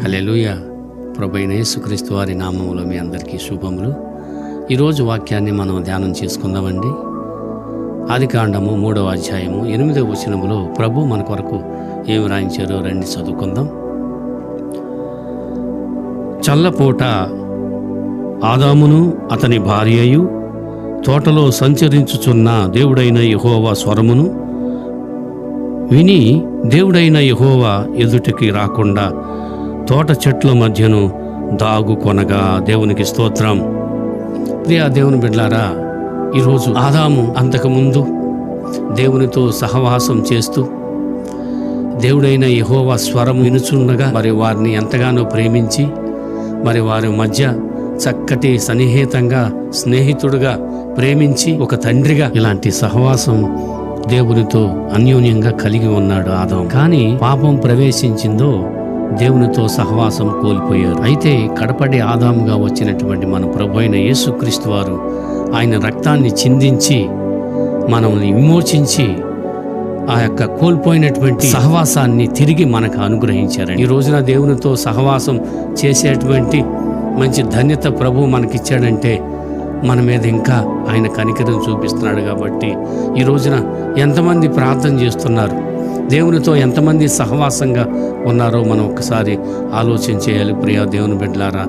హల్లెలూయా. ప్రభువైన యేసుక్రీస్తు వారి నామములో మీ అందరికీ శుభములు. ఈరోజు వాక్యాన్ని మనం ధ్యానం చేసుకుందామండి. ఆదికాండము 3వ అధ్యాయము 8వ వచనములో ప్రభు మన కొరకు ఏమి రాయించారో రండి చదువుకుందాం. చల్లపూట ఆదామును అతని భార్యయు తోటలో సంచరించుచున్న దేవుడైన యెహోవా స్వరమును విని దేవుడైన యెహోవా ఎదుటికి రాకుండా తోట చెట్ల మధ్యను దాగుకొనగా దేవునికి స్తోత్రం. ప్రియా దేవుని బిడ్డలారా, ఈరోజు ఆదాము అంతకుముందు దేవునితో సహవాసం చేస్తూ దేవుడైన యెహోవా స్వరం వినుచుండగా మరి వారిని ఎంతగానో ప్రేమించి మరి వారి మధ్య చక్కటి సన్నిహితంగా స్నేహితుడుగా ప్రేమించి ఒక తండ్రిగా ఇలాంటి సహవాసం దేవునితో అన్యోన్యంగా కలిగి ఉన్నాడు ఆదాము. కానీ పాపం ప్రవేశించిందో దేవునితో సహవాసం కోల్పోయారు. అయితే కడపడి ఆదాముగా వచ్చినటువంటి మన ప్రభు అయిన యేసుక్రీస్తు వారు ఆయన రక్తాన్ని చిందించి మనల్ని విమోచించి ఆ యొక్క కోల్పోయినటువంటి సహవాసాన్ని తిరిగి మనకు అనుగ్రహించారండి. ఈ రోజున దేవునితో సహవాసం చేసేటువంటి మంచి ధన్యత ప్రభు మనకిచ్చాడంటే మన మీద ఇంకా ఆయన కనికరం చూపిస్తున్నాడు. కాబట్టి ఈ రోజున ఎంతమంది ప్రార్థన చేస్తున్నారు, దేవునితో ఎంతమంది సహవాసంగా ఉన్నారో మనం ఒక్కసారి ఆలోచన చేయాలి. ప్రియా దేవుని బిడ్డలారా,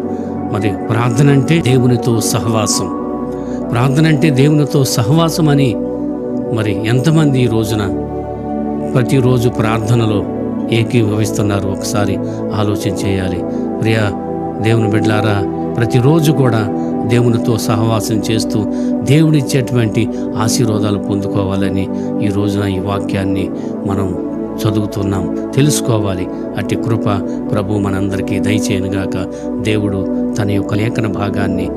మరి ప్రార్థన అంటే దేవునితో సహవాసం, ప్రార్థన అంటే దేవునితో సహవాసం అని మరి ఎంతమంది ఈ రోజున ప్రతిరోజు ప్రార్థనలో ఏకీభవిస్తున్నారు ఒకసారి ఆలోచన చేయాలి. ప్రియా దేవుని బిడ్డలారా, ప్రతిరోజు కూడా దేవునితో సహవాసం చేస్తూ దేవుడిచ్చేటువంటి ఆశీర్వాదాలు పొందుకోవాలని ఈ రోజున ఈ వాక్యాన్ని మనం చదువుతున్నాం, తెలుసుకోవాలి. అట్టి కృప ప్రభు మనందరికీ దయచేయనుగాక. దేవుడు తన యొక్క లేఖన భాగాన్ని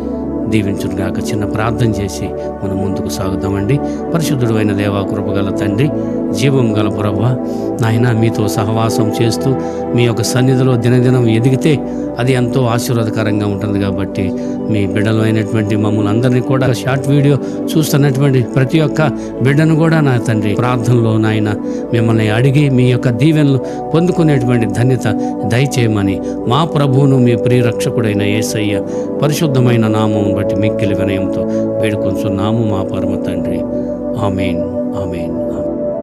దీవించునుగాక. చిన్న ప్రార్థన చేసి మనం ముందుకు సాగుదామండి. పరిశుద్ధుడు అయిన దేవా, కృపగల తండ్రి, జీవం గల ప్రభువా, నాయన మీతో సహవాసం చేస్తూ మీ యొక్క సన్నిధిలో దినదినం ఎదిగితే అది ఎంతో ఆశీర్వాదకరంగా ఉంటుంది. కాబట్టి మీ బిడ్డలు అయినటువంటి మమ్మల్ని అందరినీ కూడా షార్ట్ వీడియో చూస్తున్నటువంటి ప్రతి ఒక్క బిడ్డను కూడా నా తండ్రి ప్రార్థనలో నాయన మిమ్మల్ని అడిగి మీ యొక్క దీవెనలు పొందుకునేటువంటి ధన్యత దయచేయమని మా ప్రభువును మీ ప్రియరక్షకుడైన యేసయ్య పరిశుద్ధమైన నామం బట్టి మిక్కిలి వినయంతో వేడుకొంచున్నాము మా పరమ తండ్రి. ఆమేన్, ఆమేన్.